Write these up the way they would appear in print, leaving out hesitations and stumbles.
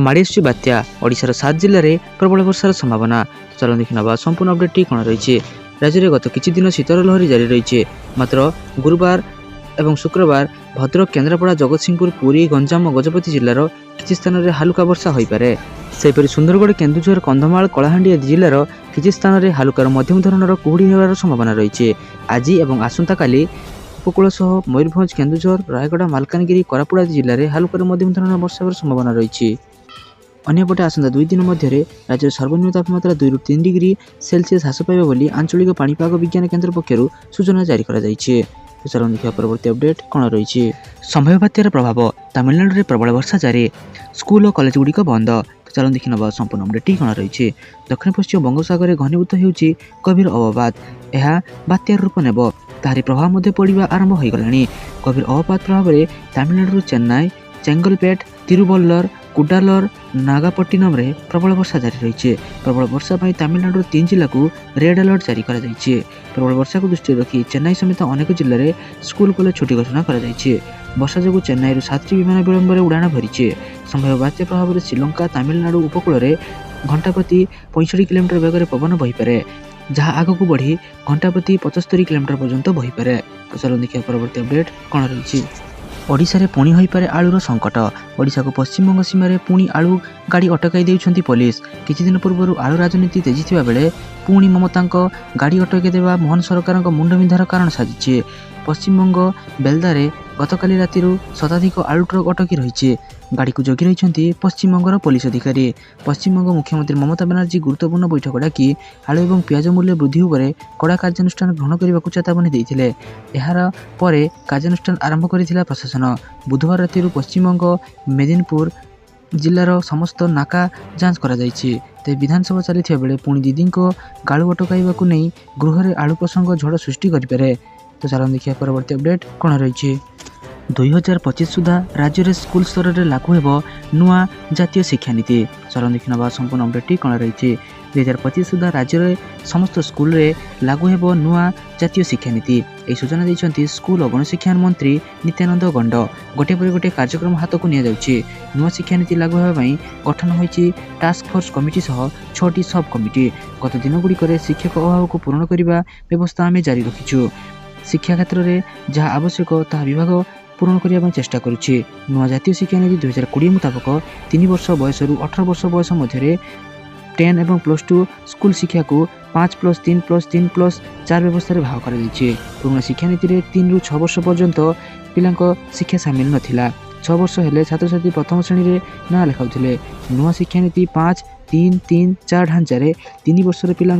माड़ी आसुची बात्या ओडिशार 7 जिले में प्रबल वर्षार संभावना। चलो देखि नवा संपूर्ण अपडेट कौन रही। राज्य में गत किछि दिन शीतर लहरी जारी रही। मात्र गुरुवार एवं शुक्रवार भद्रक, केन्द्रापड़ा, जगतसिंहपुर, पुरी, गंजाम और गजपति जिलार किछि स्थान में हालुका वर्षा हो पारे। सेपरि सुंदरगढ़, केन्दुझर, कंधमाल, कलाहांडी आदि जिलार किछि स्थान में हालुकार मध्यम धरणर कुहुड़ी होबार संभावना रही। आज और आसंता काली उपकूल सह मयूरभंज, केन्दुझर, रायगढ़, मालकानगिरी, कोरापुट आदि जिले में हालुकार मध्यम धरणर वर्षा होबार संभावना रही। अन्यपटे आसंता 2 दिन मध्य राज्य सर्वनिम्न तापमात्रा 2 ରୁ 3 डिग्री सेल्सियस ह्रास पाइब बोली आंचलिक पाणीपाग विज्ञान केन्द्र पक्षर सूचना जारी करा जायछि। चलो देखिए परवर्ती अपडेट कौन रही। संभाव्य बात्यार प्रभाव तमिलनाडु में प्रबल वर्षा जारी, स्कूल और कॉलेज गुड़िक बंद। चलो देखि नवा संपूर्ण अपडेट कौन रही। दक्षिण पश्चिम बंगोपसागर घनीभूत होउछि गभीर अवपात। यह बात्यार रूप नेब, ताहारी प्रभाव मध्य पड़ा आरंभ हो गलानी। गभीर अवपात प्रभाव में तमिलनाडु चेन्नई, चेंगलपेट, तिरुवल्लर, कुडालर, नागापट्टिनम रे प्रबल वर्षा जारी रही। प्रबल वर्षा पर तमिलनाडु 3 जिला को रेड अलर्ट जारी करा जायछि। प्रबल वर्षा को दृष्टि रखी चेन्नई समेत अनेक जिले में स्कूल कॉलेज छुट्टी घोषणा करा जायछि। वर्षा जो चेन्नई 7 विमान विलंब उड़ाण भरी। संभाव्य बात्या प्रभाव में श्रीलंका तमिलनाडु उपकूल में घंटा प्रति 65 किलोमीटर बेगर पवन बहीपे, जहाँ आगक बढ़ी घंटा प्रति 75 किलोमीटर पर्यंत बहीपे। चलो देखिए परवर्ती अपडेट कौन रही। ओडिशा रे पुणी हो पारे आलूर संकट। ओडिशा को पश्चिमबंग सीमार पुणी आलू गाड़ी अटकाई देउछंती पुलिस। किछि दिन पूर्व आलू राजनीति तेजिथिबा बेले पुणी ममतांक गाड़ी अटकाई देवा मोहन सरकार मुंडबिंधार कारण साजिछि। पश्चिमबंग बेलदारे गतकाली राति शताधिक आलू ट्रक अटकी रही। गाड़ी को जगी रही पश्चिमबंगर पुलिस अधिकारी। पश्चिमबंग मुख्यमंत्री ममता बनर्जी गुरुत्वपूर्ण बैठक डाकी आलू और पियाज मूल्य वृद्धि उपर कड़ा कार्यानुष्ठान ग्रहण करने को चेतावनी देते। यार पर कार्यानुष्ठान आरंभ कर प्रशासन। बुधवार राति पश्चिमबंग मेदिनीपुर जिलार समस्त नाका जांच करा जायछि। ते विधानसभा चली बेले पुणी दीदी गालू अटकाइबा नहीं गृह में आलू प्रसंग झड़ सृष्टि करें। तो चलो देखिए परवर्ती अपडेट कौन रही। 2025 सुधा राज्य में स्कूल स्तर में लागू हो नुआ जातीय शिक्षा नीति। चलो देखि नवा संपूर्ण अपडेट कौन रही। 2025 सुधा राज्य में समस्त स्कूल रे लागू हो नुआ जातीय शिक्षा नीति। यह सूचना देते स्कूल और गणशिक्षा मंत्री नित्यानंद गंड। गोटे पर गोटे कार्यक्रम हाथ को नि जाउछि। नुआ शिक्षा नीति लागू होगा गठन होइछि टास्क फोर्स कमिटी सह 6टी सब कमिटी। गत दिन गुड़िक शिक्षक अभाव को पूरण करने व्यवस्था आम जारी रखिछु। शिक्षा क्षेत्र में जहाँ आवश्यक ता विभाग पूरण करने चेष्टा करुछि। नुआ जातीय शिक्षा नीति 2020 मुताबक 3 वर्ष बयस 18 वर्ष बयस मध्य 10 एवं +2 स्कूल शिक्षा को 5+3+3+4 व्यवस्था भाग कर। पुराना शिक्षा नीति में 3 ରୁ 6 वर्ष पर्यंत पिला शिक्षा सामिल नथिला। 6 वर्ष हेले छात्र छात्री प्रथम श्रेणी में ना लिखाउथिले। नुआ शिक्षा नीति 5-3-3-4 ढांचारे 3 वर्षर पिला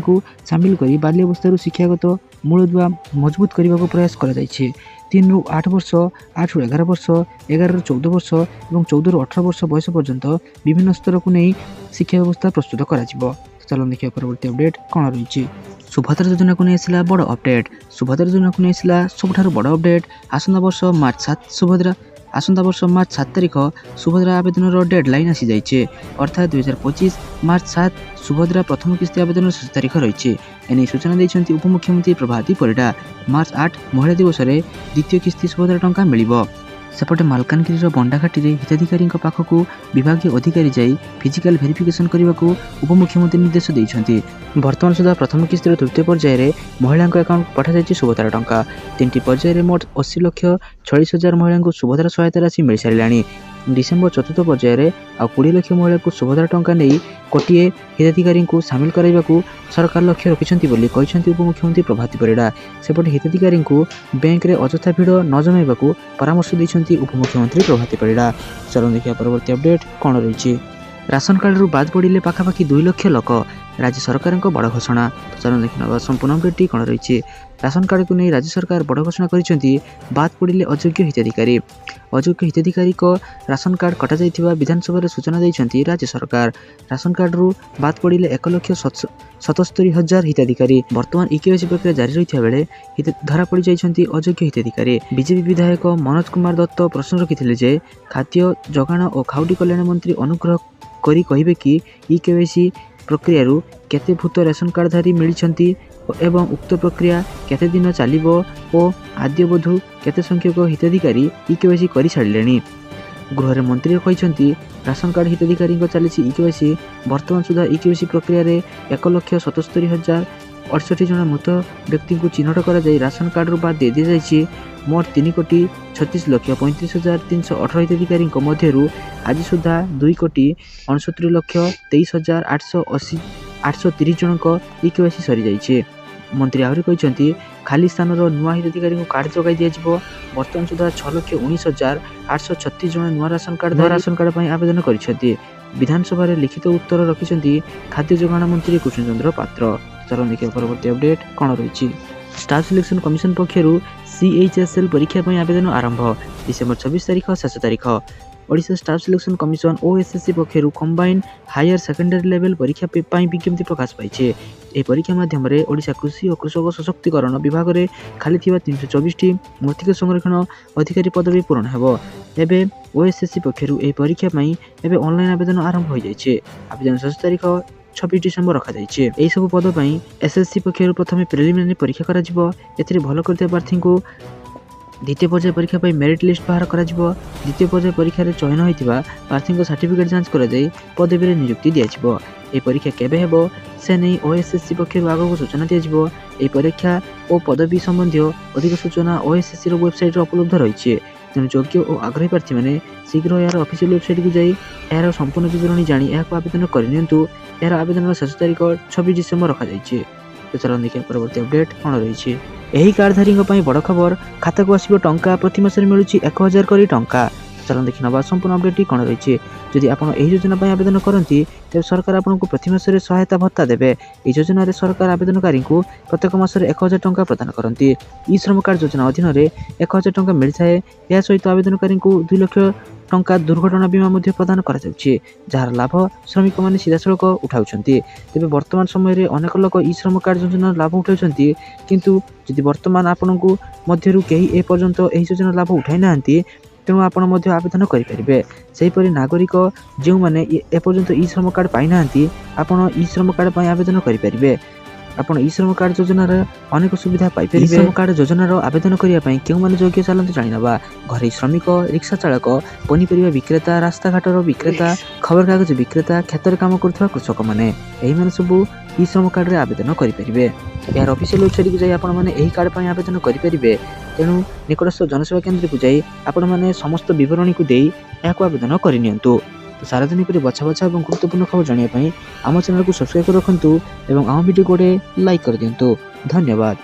सामिल कर बाल्यावस्था शिक्षागत मूलदुआ मजबूत करने को प्रयास करा जायछि। 3 ରୁ 8 वर्ष, 8 ରୁ 11 वर्ष, 11 ରୁ 14 वर्ष और 14 ରୁ 18 वर्ष बयस पर्यंत विभिन्न स्तर को नहीं शिक्षा व्यवस्था प्रस्तुत करा जिवो। चलो देखिए परवर्ती अपडेट कौन रही। सुभद्रा योजना को नहीं बड़ अपडेट। सुभद्रा योजना को नहीं सबुठार बड़ अपडेट। आसंता वर्ष मार्च 7 तारिख सुभद्रा आवेदन डेडलाइन आसी जाइए। अर्थात 2025 मार्च 7 सुभद्रा प्रथम किस्ती आवेदन शेष तारिख रही। एने सूचना देते उपमुख्यमंत्री प्रभाती परिडा। मार्च 8 महिला दिवस में द्वितीय किस्ती सुभद्रा टंका मिलिबो। सेपटे मालकानगिरी बंडाघाटी हिताधिकारी पाखक विभाग अधिकारी जाई फिजिकल भेरिफिकेशन करने को उपमुख्यमंत्री निर्देश देते। वर्तमान सुधा प्रथम किस्तिर तृतीय पर्यायर महिला अकाउंट पठाई सुभद्रा टंका। 3टी पर्यायर मोट 80,46,000 महिला को सुभद्रा सहायता राशि मिल सारा। डिसेम्बर 4th पर्यायर आ 20 लाख महिला को सुभद्रा टंका नहीं कोटिए हिताधिकारी को सामिल कराइबा को सरकार लक्ष्य रखिछंती बोली कहिछंती उपमुख्यमंत्री प्रभाती परिडा। सेपटे हिताधिकारी को बैंक रे अଯଥା भिड़ न जमाइबा को परामर्श दैछंती उपमुख्यमंत्री प्रभाती परिडा। चलो देखिए परवर्ती अपडेट कौन रही। राशन कार्ड रू बाद पड़े पाखापाखि 2 लाख लोक राज्य सरकार बड़ घोषणा। चलो देखिए संपूर्ण अपडेट कौन रही। राशन कार्ड को नहीं राज्य सरकार बड़ घोषणा करिसेंती बाद पड़े अयोग्य हिताधिकारी। अयोग्य हिताधिकारी को राशन कार्ड कटा जाइथिबा विधानसभा रे सूचना देइछंती राज्य सरकार। राशन कार्ड रू बाद पड़े 1,77,000 हिताधिकारी। वर्तमान ईकेवाईसी प्रक्रिया जारी रही बेले धरा पड़ जाइछंती अयोग्य हिताधिकारी। बीजेपी विधायक मनोज कुमार दत्त प्रश्न रखिथिले जे खाद्य जोगाण और खाउटी कल्याण मंत्री अनुग्रह करी कहिबे कि ईकेवाईसी प्रक्रिया केते भूत राशन कार्डधारी मिलिछंती एवं उक्त प्रक्रिया केते दिन चलिबो और आद्यवधू केते संख्यक हिताधिकारी ईकेवाईसी करि छाड़िलेनी। गृह मंत्री कहते राशन कार्ड हिताधिकारी चली इकेवाईसी बर्तमान सुधा इकेवाईसी प्रक्रिया 1,77,068 जन मृत व्यक्ति को चिन्हट कर राशन कार्ड रू बाद दे दी जाइए। मोट 3,36,35,318 हिताधिकारी मध्य आज सुधा 2,69,23,830 जन इकेवाईसी सरी जाइए। मंत्री आहरी कहते खाली स्थान नुआ हिताधिकारी कार्ड जगै दिज्व। बर्तमान सुधा 6,19,836 जन नुआ राशन कार्ड आवेदन कर विधानसभा लिखित उत्तर रखिंट खाद्य जोगाण मंत्री कृष्णचंद्र पात्र। चलो देखिए परवर्ती अपडेट कौन रही। स्टाफ सिलेक्शन कमिशन पक्षर CHSL परीक्षा आवेदन आरंभ डिसेम्बर 26 तारीख शेष तारीख। Odisha staff selection commission OSSC पक्षर कंबाइंड हायर सेकेंडरी लेवल परीक्षा विज्ञप्ति प्रकाश पाई। यह परीक्षा माध्यम ओडिशा कृषि और कृषक सशक्तिकरण विभाग में खाली 324 मृत्तिका संरक्षण अधिकारी पदवी पूरण हो। एबे OSSC पक्षर यह परीक्षा ऑनलाइन आवेदन आरंभ हो जाए। आवेदन शेष तारीख 26 डिसेम्बर रखा जाइए। यही सब पद पर SSC पक्षर प्रथम प्रिलिमिनारी परीक्षा करा भल करथिबा प्रार्थी को द्वितीय पर्याय परीक्षा मेरिट लिस्ट बाहर करा। द्वितीय पर्याय परीक्षा चयन होता प्रार्थी सर्टिफिकेट जांच कर पदवी नियुक्ति दिज्व। यह परीक्षा केबे हेबो से नहीं OSSC पक्षर आगक सूचना दिज्व। यह परीक्षा और पदवी संबंधी अधिक सूचना OSSC वेबसाइट उपलब्ध रही। तेणु योग्य और आग्रही प्रार्थी मैंने शीघ्र यार ऑफिशियल वेबसाइट को जाई यार संपूर्ण विवरणी जानी आवेदन करनियंतु। यार आवेदन शेष तारीख 26 डिसेम्बर रखा जाइए। तो चलो देखिए परवर्ती अपडेट कौन रही। यही कार्डधारी बड़ खबर खाता को आसो टंका प्रति मास मिलूँ 1,000 करी टंका। चलो देखि नवा संपूर्ण अपडेट कौन रही। जदि आप योजना आवेदन करती तेज सरकार आपको प्रति मास सहायता भत्ता देवे। यह योजना सरकार आवेदनकारी को प्रत्येक मास 1,000 टंका प्रदान करती। ई श्रम कार्ड योजना अधीन 1,000 टंका मिलता है। यह सहित आवेदनकारी को 2 लाख टंका दुर्घटना बीमा प्रदान कर जार लाभ श्रमिक मैंने सीधा सड़क उठाउछंती। तेज वर्तमान समय अनेक लोक ई श्रम कार्ड योजना लाभ उठाउछंती किंतु जदि वर्तमान आपनकु मध्यरु केही ए पर्यंत एही योजना लाभ उठाई नांती तेणु आपण मध्य आवेदन करेंगे। सेहीपरि नागरिक जो मैंने एपर्यंत ई श्रम कार्ड पाई नांती आपण ई श्रम कार्ड पर आवेदन करेंगे। आपण ई श्रम कार्ड योजनार अनेक सुविधा पाई। ई श्रम कार्ड योजनार आवेदन करने क्यों मैंने योग्य चलते जाना। घरे श्रमिक रिक्शा चालक पनीपरिया विक्रेता रास्ताघाटर विक्रेता खबर कागज विक्रेता क्षेत्र काम करुवा कृषक मैंने यही सब ई श्रम कार्ड आवेदन करेंगे। यार ऑफिशियल वेबसाइट को जाई आपण माने एही कार्ड पर आवेदन करेंगे। तेणु निकटस्थ जनसेवा केन्द्र को जाई आपण माने समस्त विवरणी को देई याको आवेदन करनियंतु। तो सार्वजनिक बछा बछा और गुरुत्वपूर्ण खबर जानापी आम चैनल को सब्सक्राइब कर रखुँ और आम वीडियो को लाइक कर दिंतु। धन्यवाद।